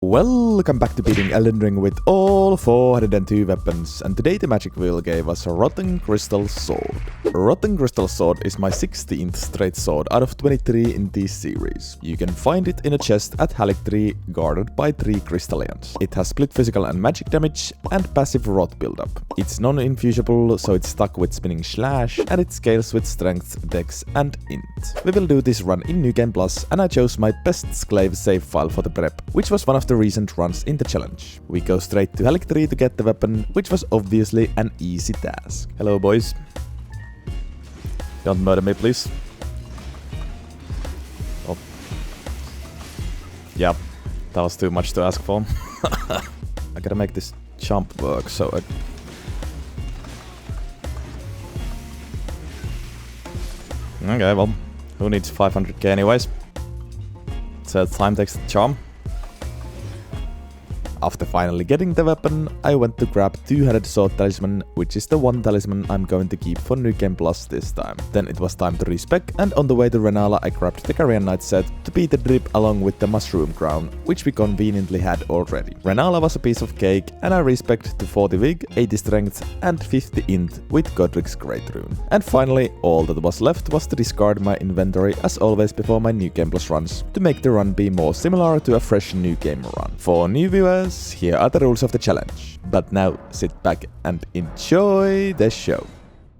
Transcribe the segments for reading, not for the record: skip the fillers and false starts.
Welcome back to beating Elden Ring with all 402 weapons, and today the magic wheel gave us a Rotten Crystal Sword. Rotten Crystal Sword is my 16th straight sword out of 23 in this series. You can find it in a chest at Halictree, guarded by 3 Crystallians. It has split physical and magic damage, and passive rot buildup. It's non-infusible, so it's stuck with Spinning Slash, and it scales with Strength, Dex, and Int. We will do this run in New Game Plus, and I chose my best Sclave save file for the prep, which was one of the recent runs in the challenge. We go straight to Halictree to get the weapon, which was obviously an easy task. Hello boys. Don't murder me, please. Oh. Yep, that was too much to ask for. I gotta make this jump work, so Okay, well, who needs 500k anyways? So time takes the charm. After finally getting the weapon, I went to grab 200 sword talisman, which is the one talisman I'm going to keep for New Game Plus this time. Then it was time to respec, and on the way to Rennala I grabbed the Carrion Knight set to beat the drip along with the mushroom crown, which we conveniently had already. Rennala was a piece of cake, and I respec to 40 Vig, 80 strength and 50 int with Godrick's Great Rune. And finally, all that was left was to discard my inventory as always before my New Game Plus runs, to make the run be more similar to a fresh New Game run. For new viewers, here are the rules of the challenge. But now sit back and enjoy the show.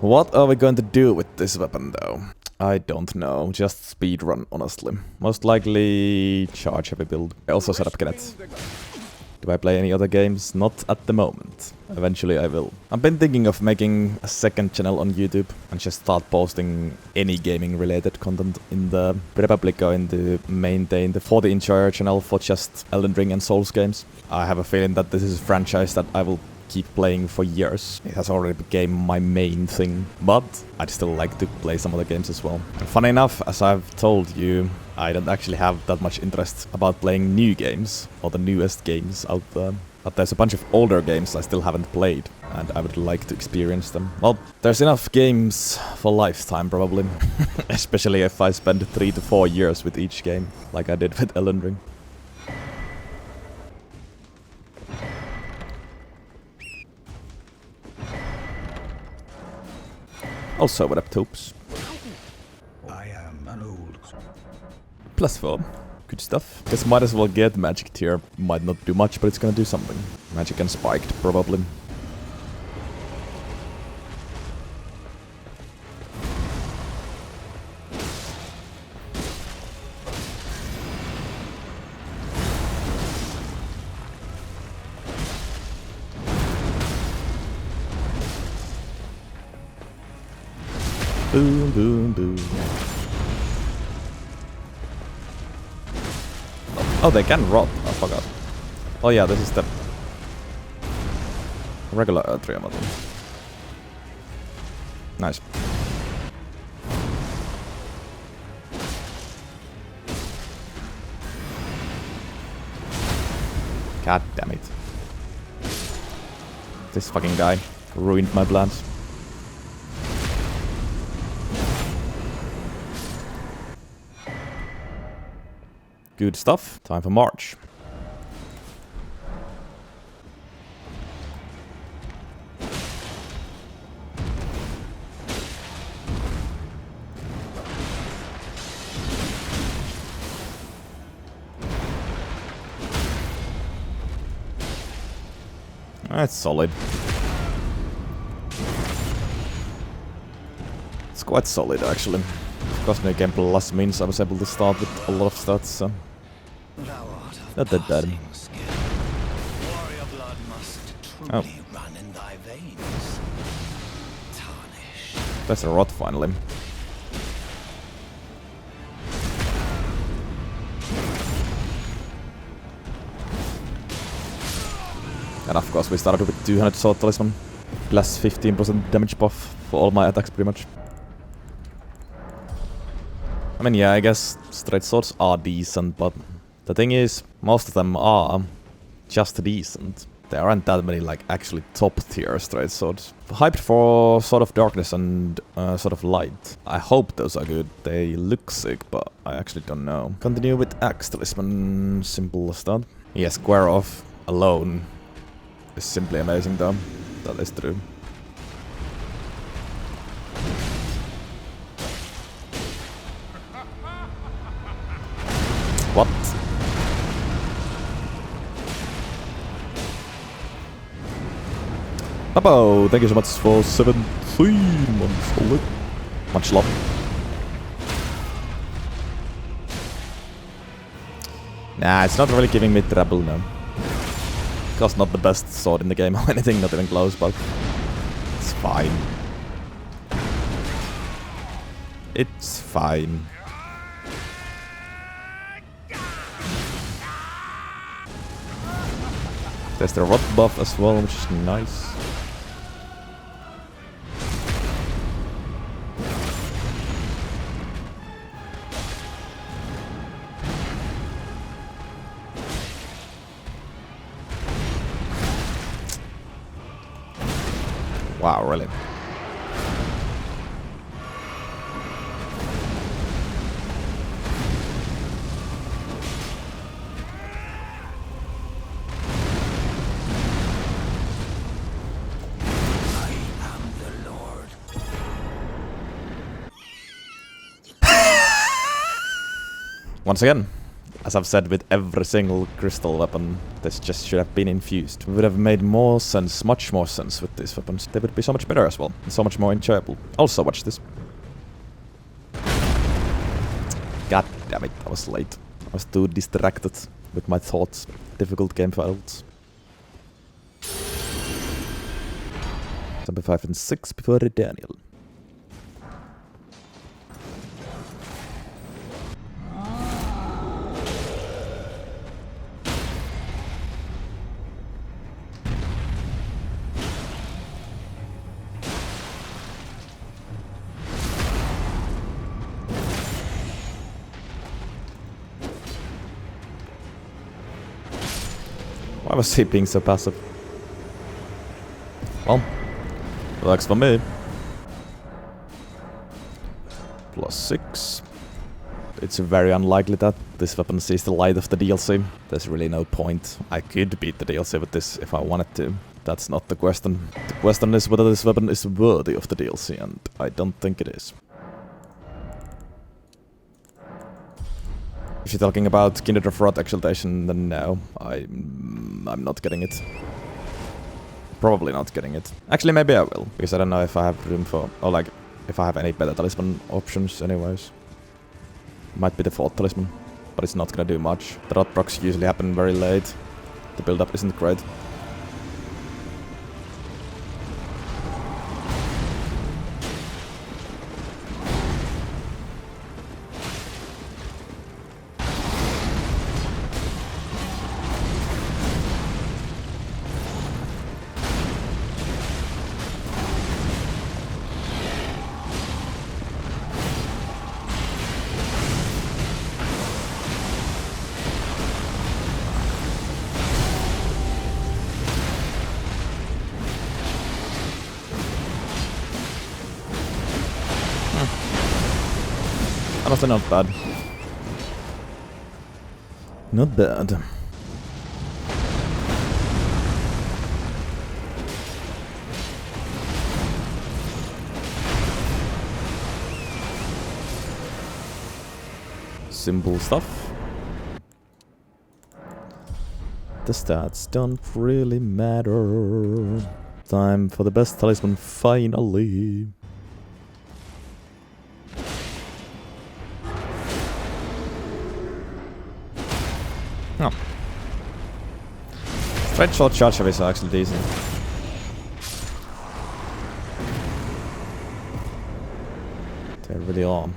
What are we going to do with this weapon though? I don't know, just speedrun honestly. Most likely charge heavy build. I also set up Kinet. Do I play any other games? Not at the moment. Eventually I will. I've been thinking of making a second channel on YouTube and just start posting any gaming related content in the Republic or in the maintain the FortiEnjoyer channel for just Elden Ring and Souls games. I have a feeling that this is a franchise that I will keep playing for years. It has already become my main thing, but I'd still like to play some other games as well. And funny enough, as I've told you, I don't actually have that much interest about playing new games, or the newest games out there. But there's a bunch of older games I still haven't played, and I would like to experience them. Well, there's enough games for lifetime probably, especially if I spend 3 to 4 years with each game, like I did with Elden Ring. Also, what up, Topes? I am an old... +4. Good stuff. Guess might as well get magic tier. Might not do much, but it's gonna do something. Magic and spiked, probably. Boom, boom, boom. Oh, they can rot. I forgot. Oh yeah, this is the regular Erdrea. Nice. God damn it. This fucking guy ruined my plans. Good stuff. Time for March. That's solid. It's quite solid actually. Of course, New Game Plus means I was able to start with a lot of stats, so not that bad. Oh. That's a rot finally. And of course we started with 200 sword talisman, plus 15% damage buff for all my attacks pretty much. I mean, yeah, I guess straight swords are decent, but the thing is, most of them are just decent. There aren't that many, like, actually top tier straight swords. Hyped for Sword of Darkness and Sword of Light. I hope those are good. They look sick, but I actually don't know. Continue with Axe Talisman. Simple as that. Yeah, square off alone is simply amazing though. That is true. What? Abo, thank you so much for 17 months old. Much love. Nah, it's not really giving me trouble now. Because not the best sword in the game or anything, not even close, but it's fine. It's fine. There's the rot buff as well, which is nice. Wow, really? Once again, as I've said with every single crystal weapon, this just should have been infused. It would have made more sense, much more sense with these weapons. They would be so much better as well, and so much more enjoyable. Also, watch this. God damn it, I was late. I was too distracted with my thoughts. Difficult game files. 5 and 6 before Daniel. Why was he being so passive? Well, works for me. +6. It's very unlikely that this weapon sees the light of the DLC. There's really no point. I could beat the DLC with this if I wanted to. That's not the question. The question is whether this weapon is worthy of the DLC, and I don't think it is. If you're talking about Kindred of Rot Exaltation, then no, I'm not getting it. Probably not getting it. Actually, maybe I will, because I don't know if I have room for, or like, if I have any better talisman options anyways. Might be the 4th talisman, but it's not gonna do much. The rot procs usually happen very late. The build-up isn't great. Honestly, not bad. Not bad. Simple stuff. The stats don't really matter. Time for the best talisman finally. Oh. Straight short charge is actually decent. They really are.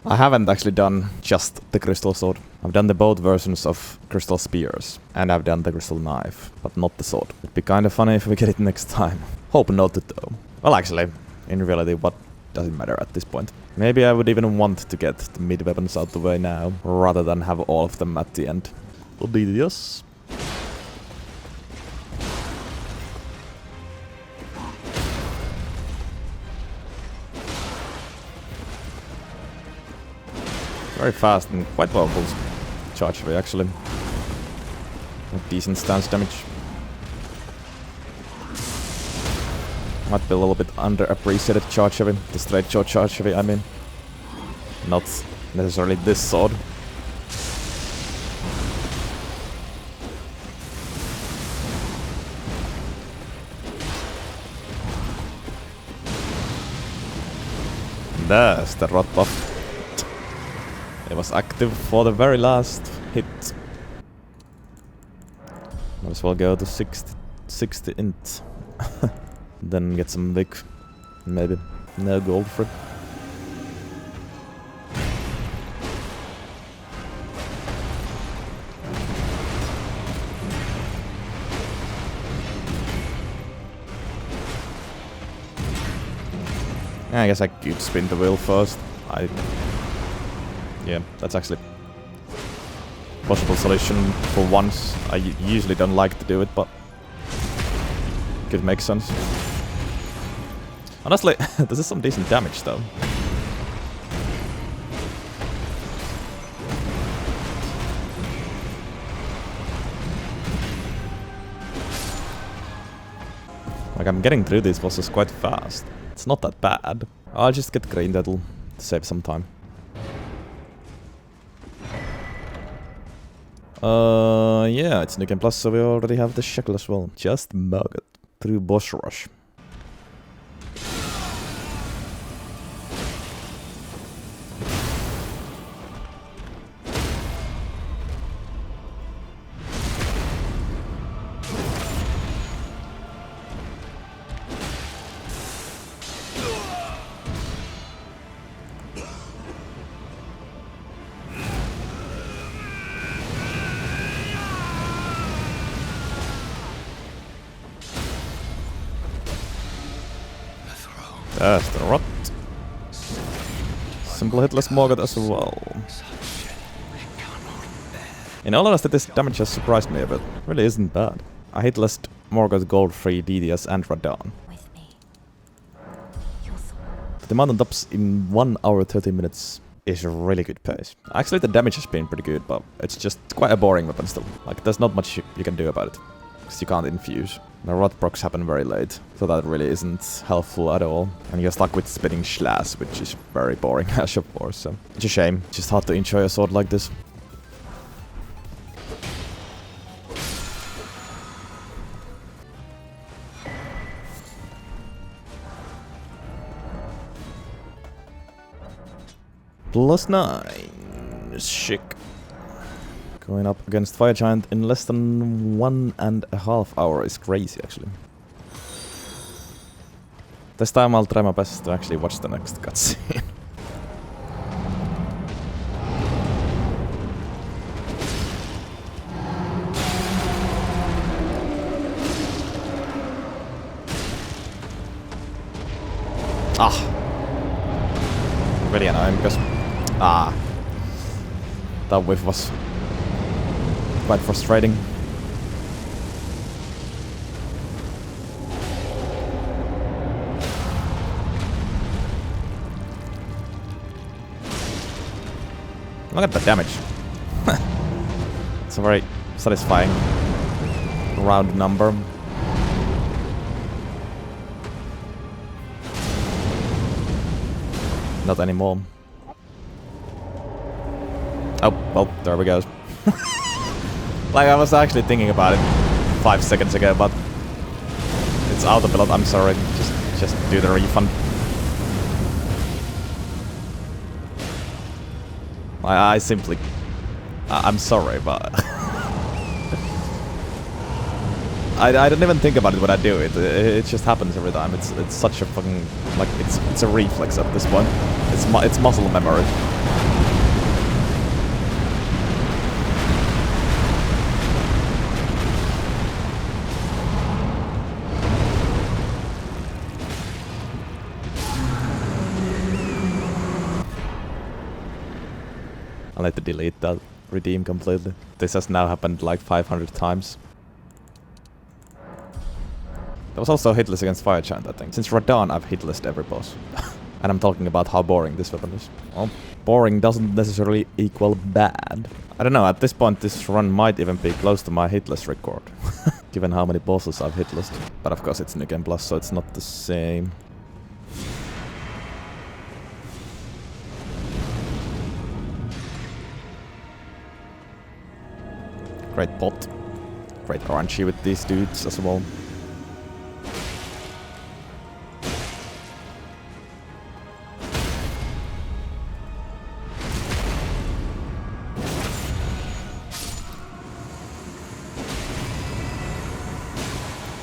I haven't actually done just the crystal sword. I've done the both versions of crystal spears, and I've done the crystal knife, but not the sword. It'd be kinda funny if we get it next time. Hope not though. Well, actually, in reality, what doesn't matter at this point. Maybe I would even want to get the mid weapons out the way now, rather than have all of them at the end. Obedience. Very fast and quite powerful charge away actually. With decent stance damage. Might be a little bit underappreciated charge heavy. The straight shot charge heavy, I mean. Not necessarily this sword. There's the rot buff. It was active for the very last hit. Might as well go to 60 int. Then get some Vic. Maybe. No Goldfrey. I guess I could spin the wheel first. Yeah, that's actually a possible solution for once. I usually don't like to do it, but it could make sense. Honestly, this is some decent damage though. Like, I'm getting through these bosses quite fast. It's not that bad. I'll just get green, that'll save some time. Yeah, it's New Game Plus, so we already have the shackle as well. Just Morgott through boss rush. That's the rot. Simple hitless Morgott as well. In all honesty, this damage has surprised me a bit. It really isn't bad. I hitless Morgott, Goldfrey, DDS and Radahn. The amount of tops in 1 hour 30 minutes is a really good pace. Actually, the damage has been pretty good, but it's just quite a boring weapon still. Like, there's not much you can do about it. Because you can't infuse. The rot procs happen very late, so that really isn't helpful at all. And you're stuck with spinning slash, which is very boring as of course, so it's a shame. It's just hard to enjoy a sword like this. +9. Chic. Going up against Fire Giant in less than 1.5 hours is crazy, actually. This time I'll try my best to actually watch the next cutscene. Really annoying because... that whiff was quite frustrating. Look at the damage. It's a very satisfying round number. Not anymore. Oh, well, there we go. Like, I was actually thinking about it 5 seconds ago, but it's autopilot, I'm sorry. Just do the refund. I simply... I'm sorry, but... I don't even think about it when I do it. It just happens every time. It's such a fucking... Like, it's a reflex at this point. It's muscle memory. I'll have to delete that redeem completely. This has now happened like 500 times. There was also hitless against Fire Giant, I think. Since Radahn, I've hitlessed every boss. And I'm talking about how boring this weapon is. Well, boring doesn't necessarily equal bad. I don't know, at this point this run might even be close to my hitless record. Given how many bosses I've hitless. But of course it's New Game Plus, so it's not the same. Great pot. Great RNG with these dudes as well.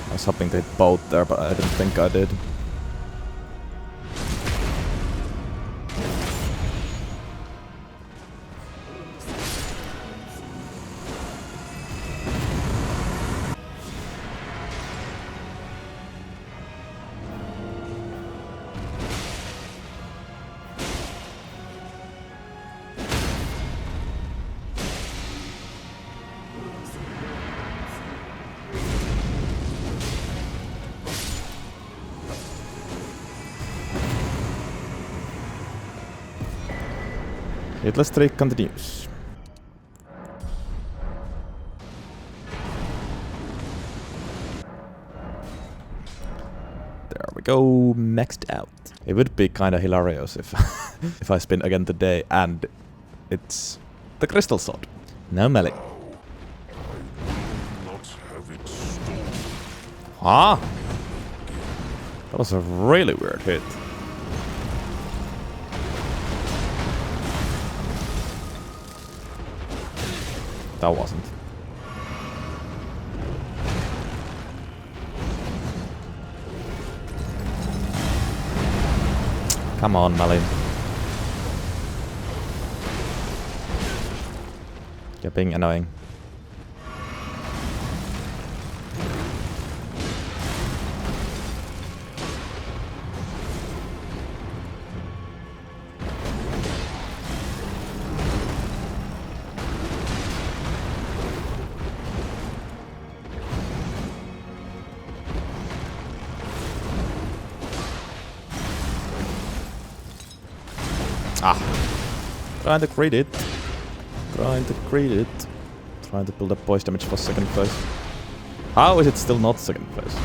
I was hoping to hit both there, but I didn't think I did. Hitless streak continues. There we go, maxed out. It would be kinda hilarious if if I spin again today and it's the crystal sword. No melee. Huh? That was a really weird hit. That wasn't. Come on, Mali. You're being annoying. Ah. Trying to crit it. Trying to crit it. Trying to build up voice damage for second phase. How is it still not second phase?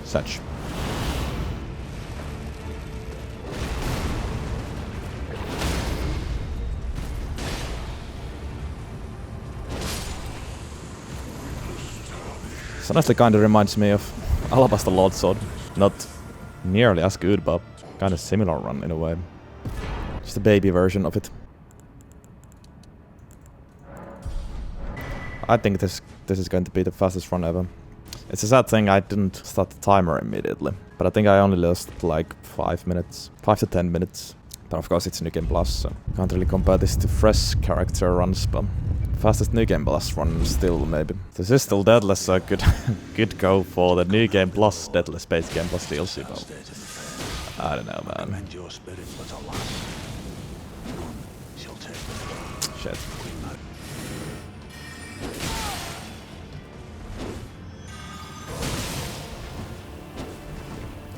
Such. This honestly kinda reminds me of Alabaster Lordsword. Not nearly as good, but kinda similar run in a way. Just a baby version of it. I think this is going to be the fastest run ever. It's a sad thing I didn't start the timer immediately, but I think I only lost like 5 minutes, 5 to 10 minutes. But of course it's New Game Plus, so can't really compare this to fresh character runs, but fastest New Game Plus run still maybe. This is still Deadless, so could go for the New Game Plus Deadless Base Game Plus DLC, but I don't know, man. Shit.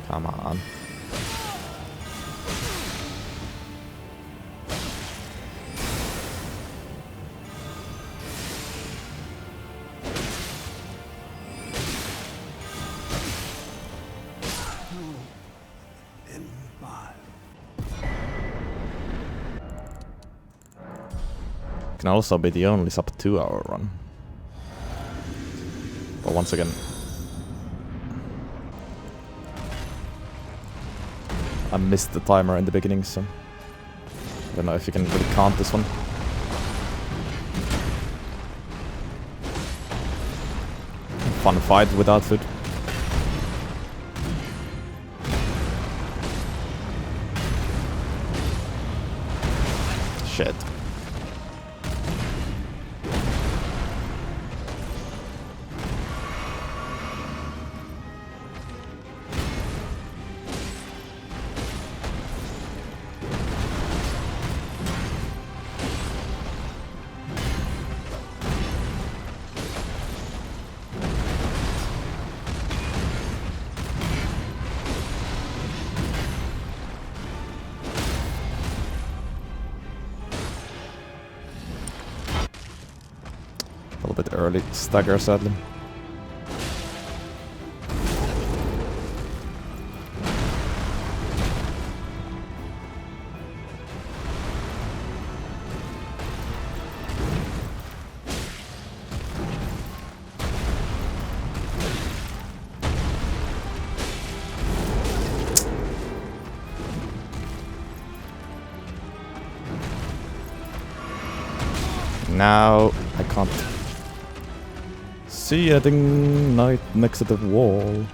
Come on. Can also be the only sub 2 hour run. But once again, I missed the timer in the beginning, so I don't know if you can really count this one. Fun fight without food. Shit. A little bit early stagger, sadly. Now I can't see anything next to the wall.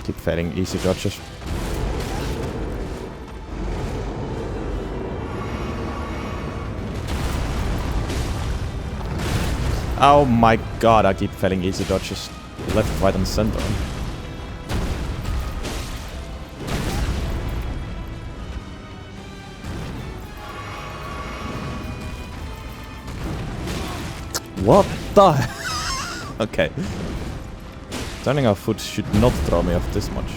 Keep failing easy dodges. Oh my god, I keep failing easy dodges. Left, right, and center. What the? Okay. Turning our foot should not throw me off this much.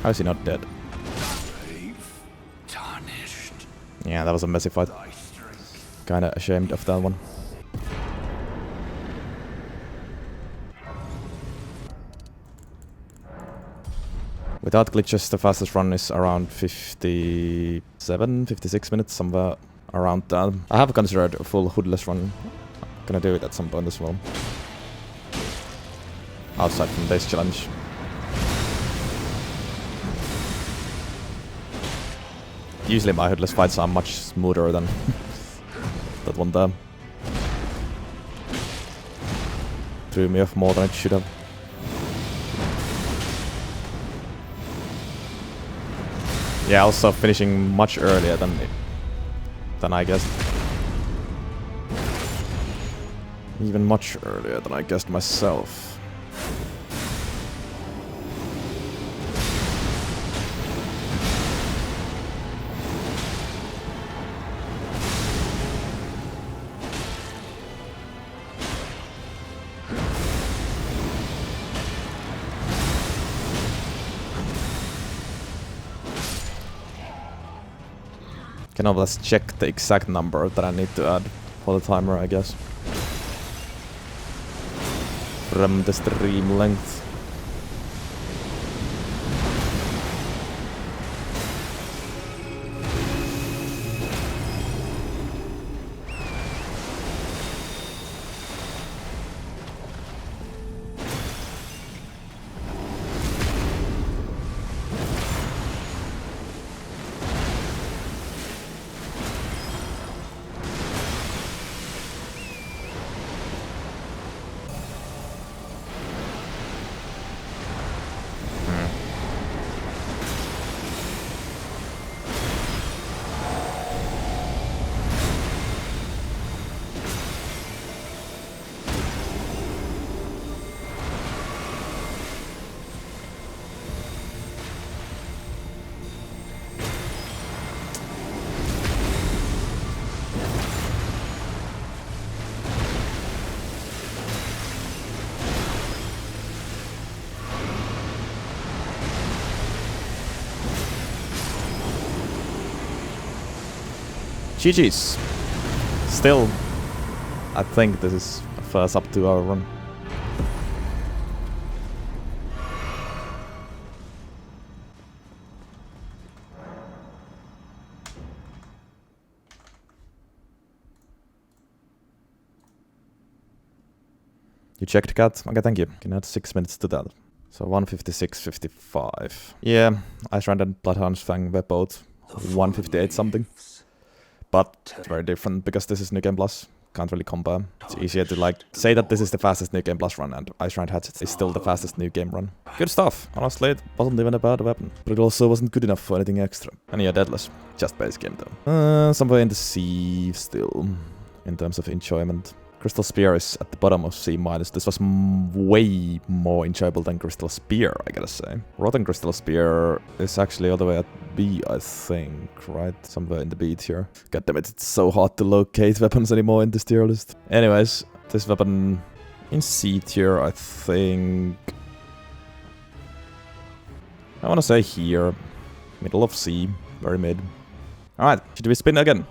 How is he not dead? Yeah, that was a messy fight. Kinda ashamed of that one. Without glitches, the fastest run is around 57, 56 minutes, somewhere around that. I have considered a full hoodless run. I'm gonna do it at some point as well. Outside from this challenge. Usually my hoodless fights are much smoother than that one there. Threw me off more than it should have. Yeah, also finishing much earlier than I guessed. Even much earlier than I guessed myself. Can always check the exact number that I need to add for the timer, I guess. From the stream length. GG's. Still, I think this is a first up 2 hour run. You checked, Cat? Okay, thank you. You can add 6 minutes to that. So 156.55. Yeah, Eisray and Bloodhound's Fang were both 158 something. But it's very different because this is New Game Plus. can't really compare. It's easier to like say that this is the fastest New Game Plus run, and Eisray Hatchet is still the fastest New Game run. Good stuff. Honestly, it wasn't even a bad weapon, but it also wasn't good enough for anything extra. And yeah, deadless. Just base game though. Somewhere in the sea still, in terms of enjoyment. Crystal Spear is at the bottom of C-. This was way more enjoyable than Crystal Spear, I gotta say. Rotten Crystal Spear is actually all the way at B, I think, right? Somewhere in the B tier. God damn it, it's so hard to locate weapons anymore in this tier list. Anyways, this weapon in C tier, I think... I wanna say here. Middle of C, very mid. Alright, should we spin again?